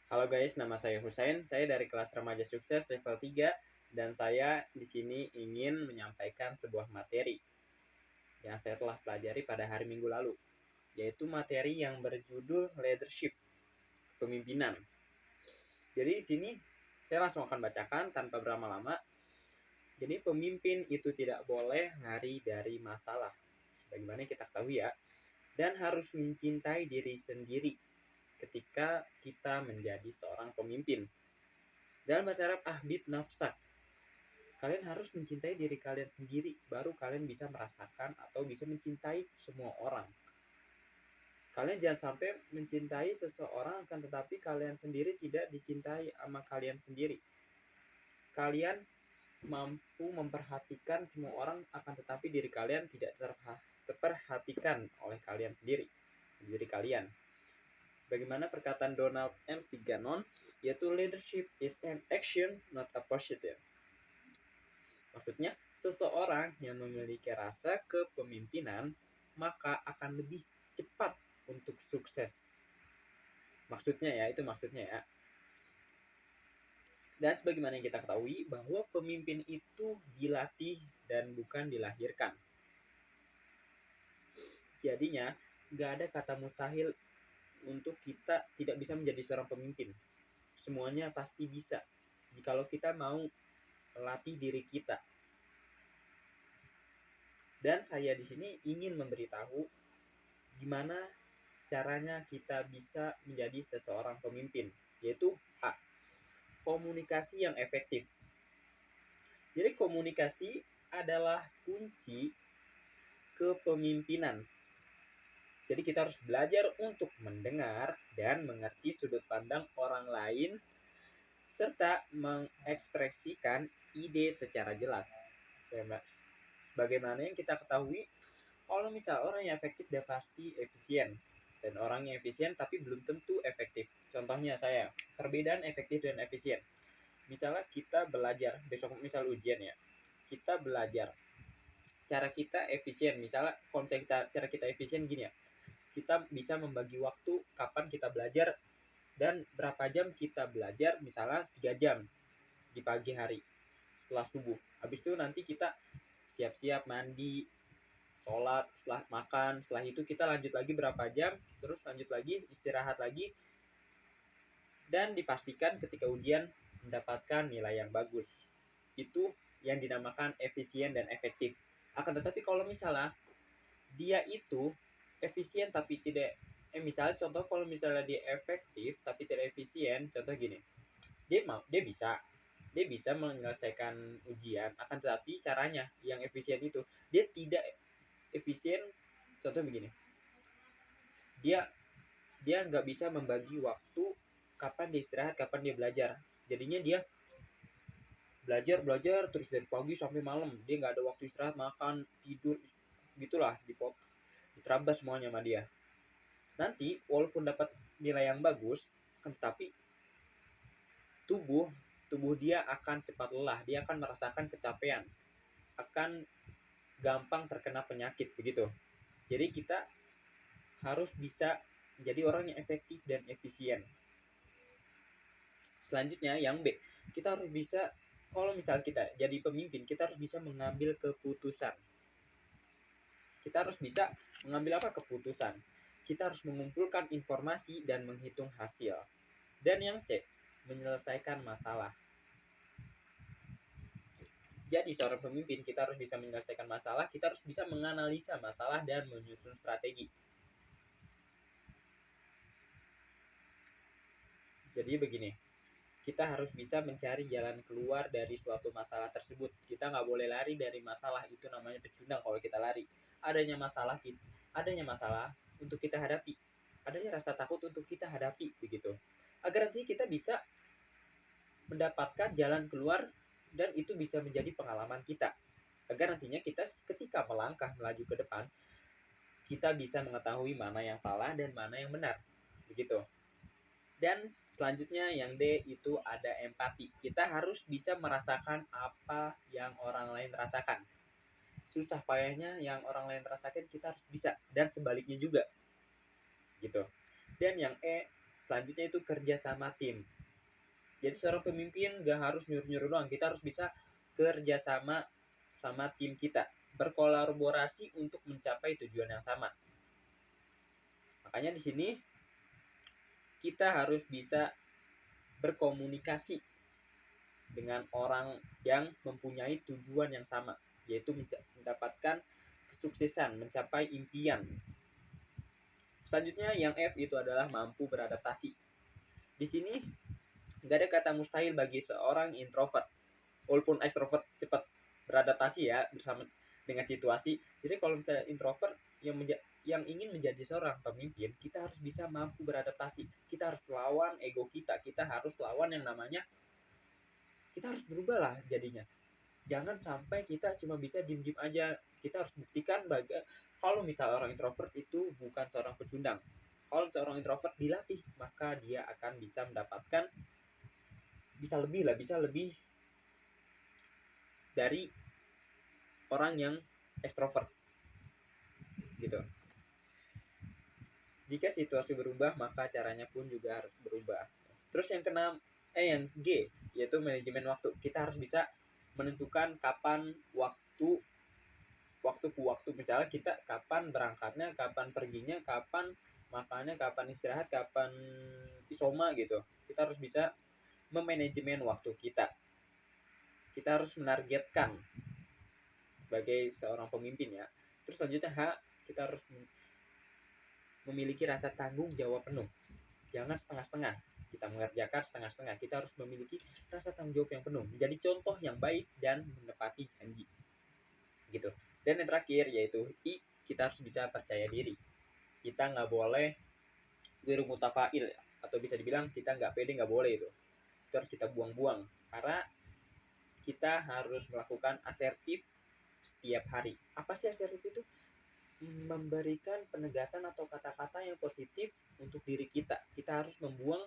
Halo guys, nama saya Husain. Saya dari kelas Remaja Sukses level 3 dan saya di sini ingin menyampaikan sebuah materi yang saya telah pelajari pada hari Minggu lalu, yaitu materi yang berjudul leadership, kepemimpinan. Jadi di sini saya langsung akan bacakan tanpa berlama-lama. Jadi pemimpin itu tidak boleh lari dari masalah, bagaimana kita tahu ya, dan harus mencintai diri sendiri ketika kita menjadi seorang pemimpin. Dalam bahasa Arab, ahbib nafsak. Kalian harus mencintai diri kalian sendiri, baru kalian bisa merasakan atau bisa mencintai semua orang. Kalian jangan sampai mencintai seseorang, akan tetapi kalian sendiri tidak dicintai sama kalian sendiri. Kalian mampu memperhatikan semua orang, akan tetapi diri kalian tidak terperhatikan oleh kalian sendiri, diri kalian. Sebagaimana perkataan Donald M. Gannon, yaitu leadership is an action, not a position. Maksudnya, seseorang yang memiliki rasa kepemimpinan maka akan lebih cepat untuk sukses. Maksudnya ya, itu maksudnya ya. Dan sebagaimana yang kita ketahui bahwa pemimpin itu dilatih dan bukan dilahirkan. Jadinya, nggak ada kata mustahil untuk kita tidak bisa menjadi seorang pemimpin. Semuanya pasti bisa jikalau kita mau melatih diri kita. Dan saya di sini ingin memberitahu gimana caranya kita bisa menjadi seseorang pemimpin, yaitu A. Komunikasi yang efektif. Jadi komunikasi adalah kunci kepemimpinan. Jadi kita harus belajar untuk mendengar dan mengerti sudut pandang orang lain serta mengekspresikan ide secara jelas. Bagaimana yang kita ketahui, kalau misal orang yang efektif dia pasti efisien. Dan orang yang efisien tapi belum tentu efektif. Contohnya saya, perbedaan efektif dan efisien. Misalnya kita belajar, besok misal ujian ya, kita belajar. Cara kita efisien, misalnya konsep kita, cara kita efisien gini ya, kita bisa membagi waktu kapan kita belajar dan berapa jam kita belajar, misalnya 3 jam di pagi hari setelah subuh. Habis itu nanti kita siap-siap mandi, sholat, setelah makan, setelah itu kita lanjut lagi berapa jam, terus lanjut lagi, istirahat lagi, dan dipastikan ketika ujian mendapatkan nilai yang bagus. Itu yang dinamakan efisien dan efektif. Akan tetapi kalau misalnya dia itu efisien tapi tidak, misalnya contoh kalau misalnya dia efektif tapi tidak efisien, contoh gini, dia bisa menyelesaikan ujian, akan tetapi caranya yang efisien itu dia tidak efisien. Contoh begini, dia dia nggak bisa membagi waktu kapan dia istirahat, kapan dia belajar. Jadinya dia belajar terus dari pagi sampai malam, dia nggak ada waktu istirahat, makan, tidur, gitulah, diterabas semuanya sama dia. Nanti walaupun dapat nilai yang bagus, tetapi tubuh dia akan cepat lelah, dia akan merasakan kecapean, akan gampang terkena penyakit begitu. Jadi kita harus bisa menjadi orang yang efektif dan efisien. Selanjutnya yang B, kita harus bisa, kalau misal kita jadi pemimpin, kita harus bisa mengambil keputusan. Kita harus bisa mengambil apa keputusan? Kita harus mengumpulkan informasi dan menghitung hasil. Dan yang C, menyelesaikan masalah. Jadi seorang pemimpin kita harus bisa menyelesaikan masalah, kita harus bisa menganalisa masalah dan menyusun strategi. Jadi begini, kita harus bisa mencari jalan keluar dari suatu masalah tersebut. Kita nggak boleh lari dari masalah, itu namanya pecundang kalau kita lari. Adanya masalah untuk kita hadapi, adanya rasa takut untuk kita hadapi begitu, agar nanti kita bisa mendapatkan jalan keluar dan itu bisa menjadi pengalaman kita, agar nantinya kita ketika melangkah melaju ke depan, kita bisa mengetahui mana yang salah dan mana yang benar begitu. Dan selanjutnya yang D itu ada empati. Kita harus bisa merasakan apa yang orang lain rasakan. Susah payahnya yang orang lain rasakan kita harus bisa, dan sebaliknya juga gitu. Dan yang E, Selanjutnya itu kerja sama tim. Jadi seorang pemimpin gak harus nyuruh-nyuruh doang, kita harus bisa kerja sama tim kita, berkolaborasi untuk mencapai tujuan yang sama. Makanya di sini kita harus bisa berkomunikasi dengan orang yang mempunyai tujuan yang sama, yaitu mendapatkan kesuksesan, mencapai impian. Selanjutnya yang F itu adalah mampu beradaptasi. Di sini nggak ada kata mustahil bagi seorang introvert, walaupun extrovert cepat beradaptasi ya bersama dengan situasi. Jadi kalau misalnya introvert yang ingin menjadi seorang pemimpin, kita harus bisa mampu beradaptasi. Kita harus lawan ego kita, kita harus lawan yang namanya, kita harus berubah lah jadinya. Jangan sampai kita cuma bisa diem-diem aja. Kita harus buktikan kalau misal orang introvert itu bukan seorang pecundang. Kalau seorang introvert dilatih, maka dia akan bisa mendapatkan, bisa lebih dari orang yang ekstrovert gitu. Jika situasi berubah, maka caranya pun juga harus berubah. Terus yang yang G, yaitu manajemen waktu. Kita harus bisa menentukan kapan waktu ke waktu. Misalnya kita kapan berangkatnya, kapan perginya, kapan makannya, kapan istirahat, kapan isoma gitu. Kita harus bisa memanajemen waktu kita. Kita harus menargetkan sebagai seorang pemimpin ya. Terus selanjutnya H, kita harus memiliki rasa tanggung jawab penuh. Jangan setengah-setengah. Kita mengerjakan setengah-setengah. Kita harus memiliki rasa tanggung jawab yang penuh. Menjadi contoh yang baik dan menepati janji. Gitu. Dan yang terakhir yaitu I, kita harus bisa percaya diri. Kita nggak boleh wiru mutafail, atau bisa dibilang kita nggak pede, nggak boleh itu. Itu harus kita buang-buang. Karena kita harus melakukan asertif setiap hari. Apa sih asertif itu? Memberikan penegasan atau kata-kata yang positif untuk diri kita. Kita harus membuang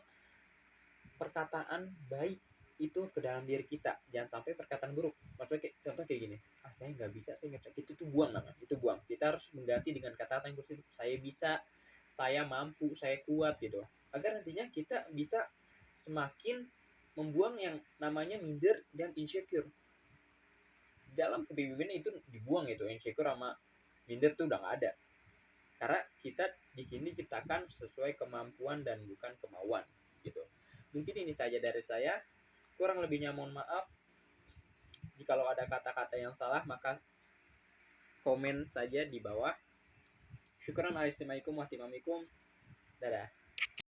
perkataan baik itu ke dalam diri kita. Jangan sampai perkataan buruk. Maksudnya contoh kayak gini, saya nggak bisa, saya nggak bisa. Itu tuh buang namanya. Itu buang. Kita harus mengganti dengan kata-kata yang positif. Saya bisa, saya mampu, saya kuat gitu. Agar nantinya kita bisa semakin membuang yang namanya minder dan insecure. Dalam kepemimpinan itu dibuang itu, insecure sama minder tuh udah nggak ada. Karena kita di sini diciptakan sesuai kemampuan dan bukan kemauan gitu. Mungkin ini saja dari saya. Kurang lebihnya mohon maaf. Jikalau ada kata-kata yang salah, maka komen saja di bawah. Syukran, assalamualaikum warahmatullahi wabarakatuh. Dadah.